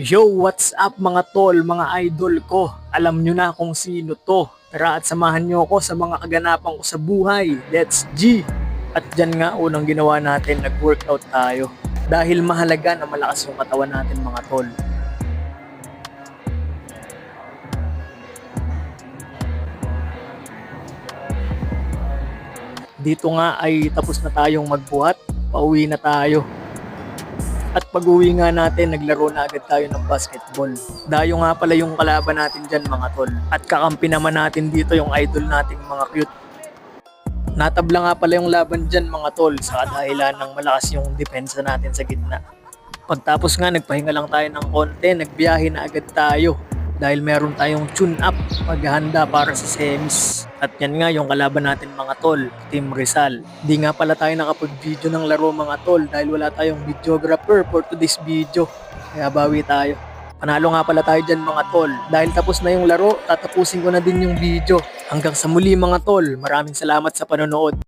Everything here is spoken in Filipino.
Yo, what's up mga tol, mga idol ko? Alam nyo na kung sino to. Tara at samahan nyo ako sa mga kaganapan ko sa buhay. Let's G! At dyan nga unang ginawa natin, nag-workout tayo. Dahil mahalaga na malakas yung katawan natin mga tol. Dito nga ay tapos na tayong magbuhat, pauwi na tayo. At pag-uwi nga natin, naglaro na agad tayo ng basketball. Dayo nga pala yung kalaban natin dyan mga tol. At kakampi naman natin dito yung idol nating mga cute. Natabla nga pala yung laban dyan mga tol sa kadahilan ng malakas yung depensa natin sa gitna. Pagtapos nga nagpahinga lang tayo ng konti, nagbiyahe na agad tayo. Dahil meron tayong tune-up paghahanda para sa semis. At yan nga yung kalaban natin mga tol, Team Rizal. Di nga pala tayo nakapag-video ng laro mga tol dahil wala tayong videographer for today's video. Kaya bawi tayo. Panalo nga pala tayo dyan mga tol. Dahil tapos na yung laro, tatapusin ko na din yung video. Hanggang sa muli mga tol, maraming salamat sa panonood.